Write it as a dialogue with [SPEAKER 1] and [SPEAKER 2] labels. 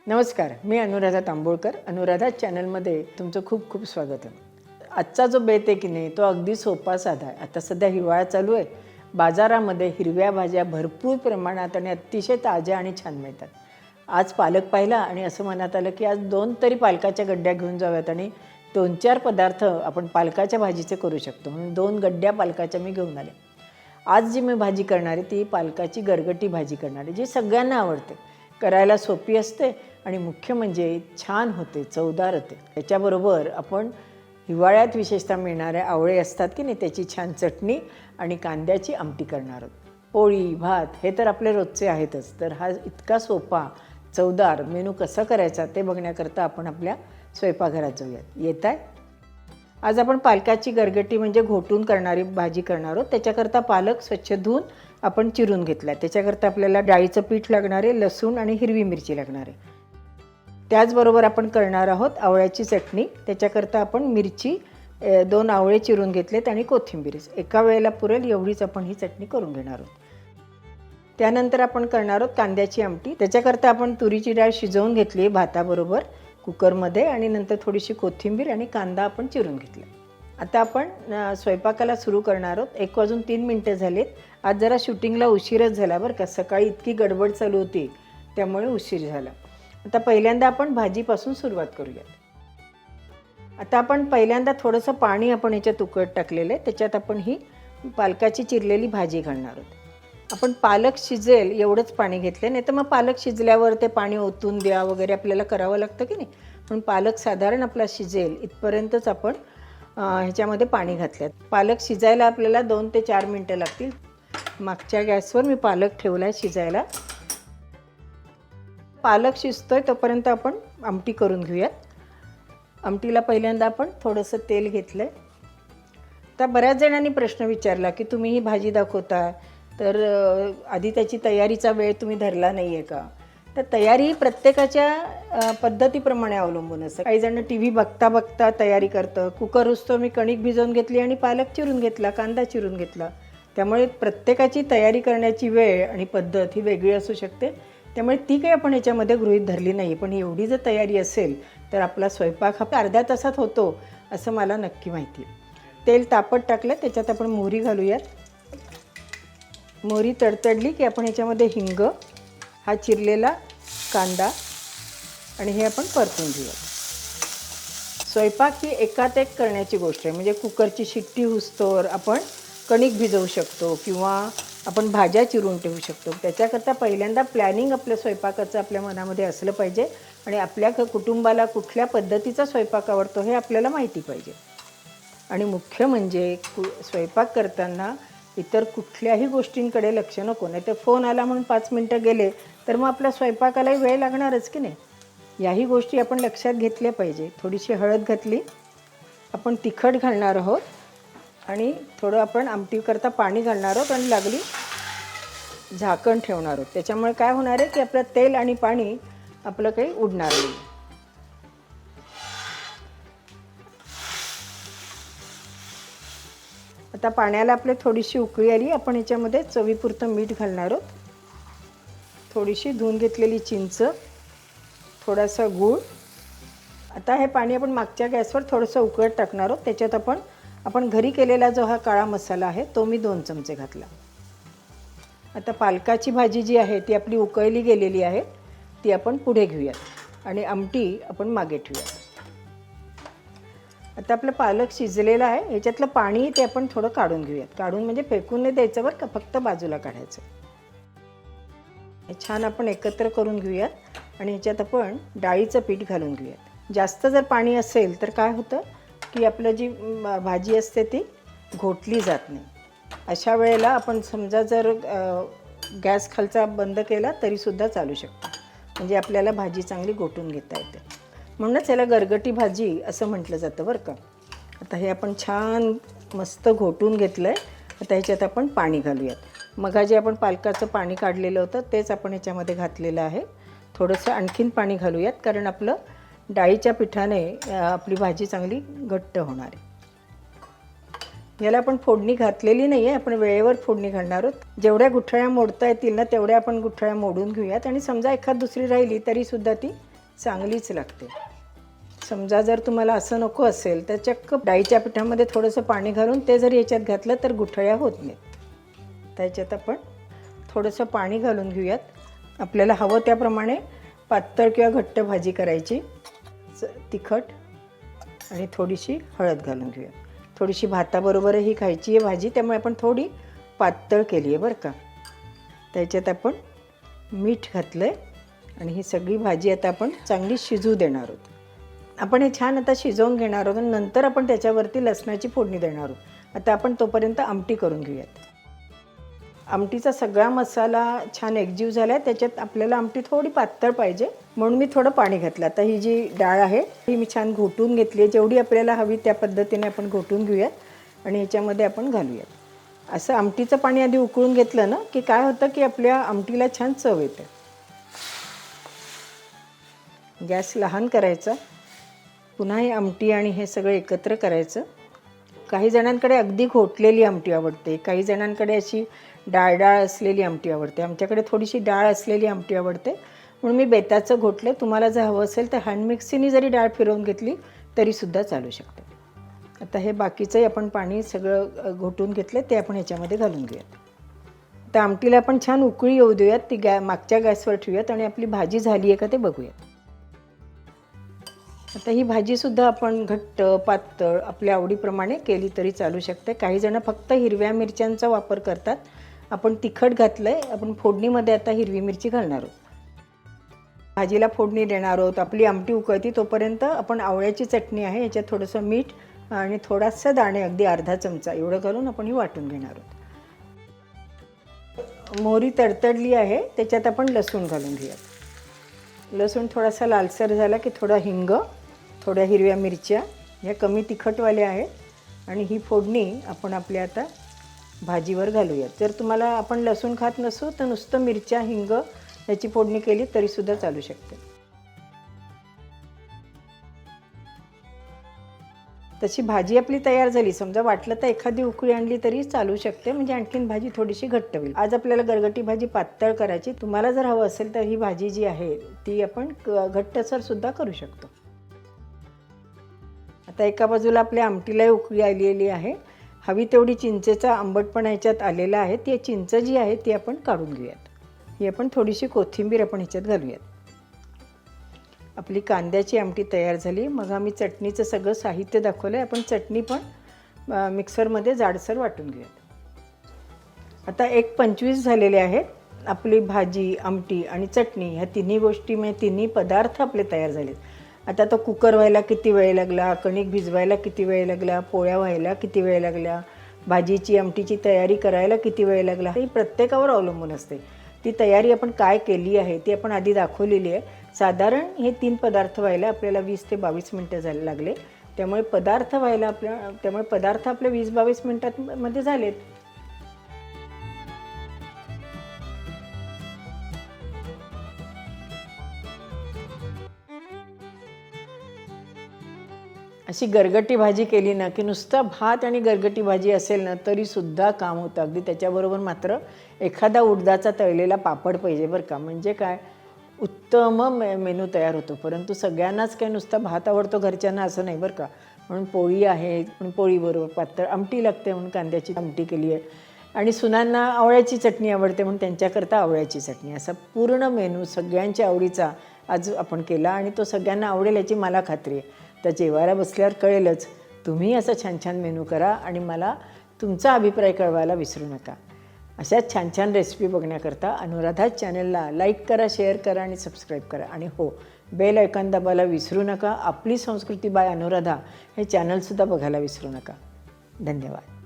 [SPEAKER 1] नमस्कार, मी अनुराधा तांबोळकर. अनुराधा चॅनलमध्ये तुमचं खूप खूप स्वागत आहे. आजचा जो बेत आहे की नाही तो अगदी सोपा साधा आहे. आता सध्या हिवाळा चालू आहे. बाजारामध्ये हिरव्या भाज्या भरपूर प्रमाणात आणि अतिशय ताज्या आणि छान मिळतात. आज पालक पाहिला आणि असं मनात आलं की आज 2 तरी पालकाच्या गड्ड्या घेऊन जाव्यात आणि 2-4 पदार्थ आपण पालकाच्या भाजीचे करू शकतो. म्हणून 2 गड्ड्या पालकाच्या मी घेऊन आले. आज जी मी भाजी करणार आहे ती पालकाची गरगटी भाजी करणार आहे, जी सगळ्यांना आवडते. करायला सोपी असते आणि मुख्य म्हणजे छान होते, चवदार होते. त्याच्याबरोबर आपण हिवाळ्यात विशेषतः मिळणारे आवळे असतात की नाही त्याची छान चटणी आणि कांद्याची आमटी करणार आहोत. पोळी, भात हे तर आपले रोजचे आहेतच. तर हा इतका सोपा, चवदार मेनू कसा करायचा ते बघण्याकरता आपण आपल्या स्वयंपाकघरात जाऊयात. येत आहे? आज आपण पालकाची गरगटी म्हणजे घोटून करणारी भाजी करणार आहोत. त्याच्याकरता पालक स्वच्छ धुवून आपण चिरून घेतला. त्याच्याकरता आपल्याला डाळीचं पीठ लागणार आहे, लसूण आणि हिरवी मिरची लागणार आहे. त्याचबरोबर आपण करणार आहोत आवळ्याची चटणी. त्याच्याकरता आपण मिरची 2 आवळे चिरून घेतलेत आणि कोथिंबीर. एका वेळेला पुरेल एवढीच आपण ही चटणी करून घेणार आहोत. त्यानंतर आपण करणार आहोत कांद्याची आमटी. त्याच्याकरता आपण तुरीची डाळ शिजवून घेतली भाताबरोबर कुकरमध्ये आणि नंतर थोडीशी कोथिंबीर आणि कांदा आपण चिरून घेतला. आता आपण स्वयंपाकाला सुरू करणार आहोत. 1:03 झालेत. आज जरा शूटिंगला उशीरच झाला बरं का. सकाळी इतकी गडबड चालू होती त्यामुळे उशीर झाला. आता पहिल्यांदा आपण भाजीपासून सुरुवात करूया. आता आपण पहिल्यांदा थोडंसं पाणी आपण याच्यात उकळत टाकलेलं आहे. त्याच्यात आपण ही पालकाची चिरलेली भाजी घालणार आहोत. आपण पालक शिजेल एवढंच पाणी घेतलं, नाही तर मग पालक शिजल्यावर ते पाणी ओतून द्या वगैरे आपल्याला करावं लागतं की नाही. म्हणून पालक साधारण आपला शिजेल इथपर्यंतच आपण ह्याच्यामध्ये पाणी घातलं. पालक शिजायला आपल्याला 2 ते 4 मिनटं लागतील. मागच्या गॅसवर मी पालक ठेवला आहे शिजायला. पालक शिजतोय तोपर्यंत आपण आमटी करून घेऊयात. आमटीला पहिल्यांदा आपण थोडंसं तेल घेतलं आहे. तर बऱ्याच जणांनी प्रश्न विचारला की तुम्ही ही भाजी दाखवता तर आधी त्याची तयारीचा वेळ तुम्ही धरला नाही आहे का. तर तयारी प्रत्येकाच्या पद्धतीप्रमाणे अवलंबून असतं. काही जण टी व्ही बघता बघता तयारी करतं. कुकर उसतो मी कणिक भिजवून घेतली आणि पालक चिरून घेतला, कांदा चिरून घेतला. त्यामुळे प्रत्येकाची तयारी करण्याची वेळ आणि पद्धत ही वेगळी असू शकते. त्यामुळे ती काही आपण याच्यामध्ये गृहीत धरली नाही. पण एवढी जर तयारी असेल तर आपला स्वयंपाक हा अर्ध्या तासात होतो असं मला नक्की माहिती आहे. तेल तापत टाकलं, त्याच्यात आपण मोहरी घालूयात. मोहरी तडतडली की आपण याच्यामध्ये हिंग, हा चिरलेला कांदा आणि हे आपण परतून घेऊयात. स्वयंपाक ही एकात एक करण्याची गोष्ट आहे. म्हणजे कुकरची शिट्टी होईस्तोवर आपण कणिक भिजवू शकतो किंवा आपण भाज्या चिरून ठेवू शकतो. त्याच्याकरता पहिल्यांदा प्लॅनिंग आपल्या स्वयंपाकाचं आपल्या मनामध्ये असलं पाहिजे आणि आपल्या कुटुंबाला कुठल्या पद्धतीचा स्वयंपाक आवडतो हे आपल्याला माहिती पाहिजे. आणि मुख्य म्हणजे स्वयंपाक करताना इतर कुठल्याही गोष्टींकडे लक्ष नको. नाही तर फोन आला म्हणून 5 मिनटं गेले तर मग आपल्या स्वयंपाकालाही वेळ लागणारच की नाही. याही गोष्टी आपण लक्षात घेतल्या पाहिजे. थोडीशी हळद घातली. आपण तिखट घालणार आहोत आणि थोडं आपण आमटीकरता पाणी घालणार आहोत आणि लागली झाकण ठेवणार आहोत. त्याच्यामुळे काय होणार आहे की आपलं तेल आणि पाणी आपलं काही उडणार नाही. आता पाण्याला आपले थोडीशी उकळी आली. आपण याच्यामध्ये चवीपुरतं मीठ घालणार आहोत. थोडीशी धुवून घेतलेली चिंच, थोडासा गूळ. आता हे पाणी आपण मागच्या गॅसवर थोडंसं उकळत टाकणार आहोत. त्याच्यात आपण घरी केलेला जो हा काळा मसाला आहे तो मी 2 चमचे घातला. आता पालकाची भाजी जी आहे ती आपली उकळली गेलेली आहे, ती आपण पुढे घेऊयात आणि आमटी आपण मागे ठेवूयात. आता आपलं पालक शिजलेलं आहे. ह्याच्यातलं पाणी ते आपण थोडं काढून घेऊयात. काढून म्हणजे फेकून नाही द्यायचं बरं का, फक्त बाजूला काढायचं. हे छान आपण एकत्र करून घेऊयात आणि ह्याच्यात आपण डाळीचं पीठ घालून घेऊयात. जास्त जर पाणी असेल तर काय होतं की आपलं जी भाजी असते ती घोटली जात नाही. अशा वेळेला आपण समजा जर गॅस खालचा बंद केला तरीसुद्धा चालू शकतो. म्हणजे आपल्याला भाजी चांगली घोटून घेता येते. म्हणूनच याला गरगटी भाजी असं म्हटलं जातं बरं का. आता हे आपण छान मस्त घोटून घेतलं आहे. आता ह्याच्यात आपण पाणी घालूयात. मघाजी आपण पालकाचं पाणी काढलेलं होतं तेच आपण ह्याच्यामध्ये घातलेलं आहे. थोडंसं आणखीन पाणी घालूयात कारण आपलं डाळीच्या पिठाने आपली भाजी चांगली घट्ट होणार आहे. याला आपण फोडणी घातलेली नाही आहे. आपण वेळेवर फोडणी घालणार आहोत. जेवढ्या गुठळ्या मोडता येतील ना तेवढ्या आपण गुठळ्या मोडून घेऊयात आणि समजा एखाद दुसरी राहिली तरीसुद्धा ती चांगलीच लागते. समजा जर तुम्हाला असं नको असेल तर चक्क डाळीच्या पिठामध्ये थोडंसं पाणी घालून ते जर याच्यात घातलं तर गुठळ्या होत नाहीत. त्याच्यात आपण थोडंसं पाणी घालून घेऊयात. आपल्याला हवं त्याप्रमाणे पातळ किंवा घट्ट भाजी करायची. तिखट आणि थोडीशी हळद घालून घेऊयात. थोडीशी भाताबरोबरही खायची आहे भाजी, त्यामुळे आपण थोडी पातळ केली आहे बरं का. त्याच्यात आपण मीठ घातलं आहे आणि ही सगळी भाजी आता आपण चांगली शिजू देणार आहोत. आपण हे छान आता शिजवून घेणार आहोत आणि नंतर आपण त्याच्यावरती लसणाची फोडणी देणार आहोत. आता आपण तोपर्यंत आमटी करून घेऊयात. आमटीचा सगळा मसाला छान एकजीव झाला आहे. त्याच्यात आपल्याला आमटी थोडी पातळ पाहिजे म्हणून मी थोडं पाणी घातलं. आता ही जी डाळ आहे ही मी छान घोटून घेतली आहे. जेवढी आपल्याला हवी त्या पद्धतीने आपण घोटून घेऊयात आणि ह्याच्यामध्ये आपण घालूयात. असं आमटीचं पाणी आधी उकळून घेतलं ना की काय होतं की आपल्या आमटीला छान चव येते. गॅस लहान करायचा. पुन्हा हे आमटी आणि हे सगळं एकत्र करायचं. काही जणांकडे अगदी घोटलेली आमटी आवडते, काही जणांकडे अशी डाळ असलेली आमटी आवडते. आमच्याकडे थोडीशी डाळ असलेली आमटी आवडते म्हणून मी बेताचं घोटलं. तुम्हाला जर हवं असेल तर हँड मिक्सीने जरी डाळ फिरवून घेतली तरीसुद्धा चालू शकते. आता हे बाकीचंही आपण पाणी सगळं घोटून घेतलं ते आपण ह्याच्यामध्ये घालून घेऊयात. तर आमटीला आपण छान उकळी येऊ देऊयात. ती मागच्या गॅसवर ठेवूयात आणि आपली भाजी झाली आहे का ते बघूयात. आता ही भाजीसुद्धा आपण घट्ट पातळ आपल्या आवडीप्रमाणे केली तरी चालू शकते. काही जण फक्त हिरव्या मिरच्यांचा वापर करतात. आपण तिखट घातलं आहे. आपण फोडणीमध्ये आता हिरवी मिरची घालणार आहोत. भाजीला फोडणी देणार आहोत. आपली आमटी उकळती तोपर्यंत आपण आवळ्याची चटणी आहे याच्यात थोडंसं मीठ आणि थोडासा दाणे अगदी अर्धा चमचा एवढं घालून आपण ही वाटून घेणार आहोत. मोहरी तडतडली आहे त्याच्यात आपण लसूण घालून घेऊयात. लसूण थोडासा लालसर झाला की थोडा हिंग, थोड्या हिरव्या मिरच्या, ह्या कमी तिखटवाल्या आहेत आणि ही फोडणी आपण आपल्या आता भाजीवर घालूयात. जर तुम्हाला आपण लसूण खात नसू तर नुसतं मिरच्या हिंग याची फोडणी केली तरीसुद्धा चालू शकते. तशी भाजी आपली तयार झाली. समजा वाटलं तर एखादी उकळी आणली तरी चालू शकते, म्हणजे आणखीन भाजी थोडीशी घट्ट होईल. आज आपल्याला गरगटी भाजी पातळ करायची. तुम्हाला जर हवं असेल तर ही भाजी जी आहे ती आपण घट्टसरसुद्धा करू शकतो. आता एका बाजूला आपल्या आमटीला उकळी आलेली आहे. हवी तेवढी चिंचेचा आंबटपणा ह्याच्यात आलेला आहे. ती चिंच जी आहे ती आपण काढून घेऊयात. ही आपण थोडीशी कोथिंबीर आपण ह्याच्यात घालूयात. आपली कांद्याची आमटी तयार झाली. मग आम्ही चटणीचं सगळं साहित्य दाखवलं आहे. आपण चटणी पण मिक्सरमध्ये जाडसर वाटून घेऊयात. आता 1:25 झालेले आहेत. आपली भाजी, आमटी आणि चटणी ह्या तिन्ही गोष्टी म्हणजे तिन्ही पदार्थ आपले तयार झालेत. आता तो कुकर व्हायला किती वेळ लागला, कणिक भिजवायला किती वेळ लागला, पोळ्या व्हायला किती वेळ लागला, भाजीची आमटीची तयारी करायला किती वेळ लागला, ही प्रत्येकावर अवलंबून असते. ती तयारी आपण काय केली आहे ती आपण आधी दाखवलेली आहे. साधारण हे 3 पदार्थ व्हायला आपल्याला 20 ते 22 मिनटं लागले. त्यामुळे पदार्थ आपले 20-22 मिनटांमध्ये झालेत. अशी गरगटी भाजी केली ना की नुसतं भात आणि गरगटी भाजी असेल ना तरीसुद्धा काम होतं. अगदी त्याच्याबरोबर मात्र एखादा उडदाचा तळलेला पापड पाहिजे बरं का. म्हणजे काय उत्तम मेनू तयार होतो. परंतु सगळ्यांनाच काय नुसता भात आवडतो घरच्यांना असं नाही बरं का. म्हणून पोळी आहे, पण पोळीबरोबर पातळ आमटी लागते म्हणून कांद्याची आमटी केली आहे. आणि सुनांना आवळ्याची चटणी आवडते म्हणून त्यांच्याकरता आवळ्याची चटणी. असा पूर्ण मेनू सगळ्यांच्या आवडीचा आज आपण केला आणि तो सगळ्यांना आवडेल याची मला खात्री आहे. तर जेवायला बसल्यावर कळेलच. तुम्ही असं छान छान मेनू करा आणि मला तुमचा अभिप्राय कळवायला विसरू नका. अशाच छान छान रेसिपी बघण्याकरता अनुराधा चॅनलला लाईक करा, शेअर करा आणि सबस्क्राईब करा. आणि हो, बेल आयकॉन दाबायला विसरू नका. आपली संस्कृती बाय अनुराधा हे चॅनलसुद्धा बघायला विसरू नका. धन्यवाद.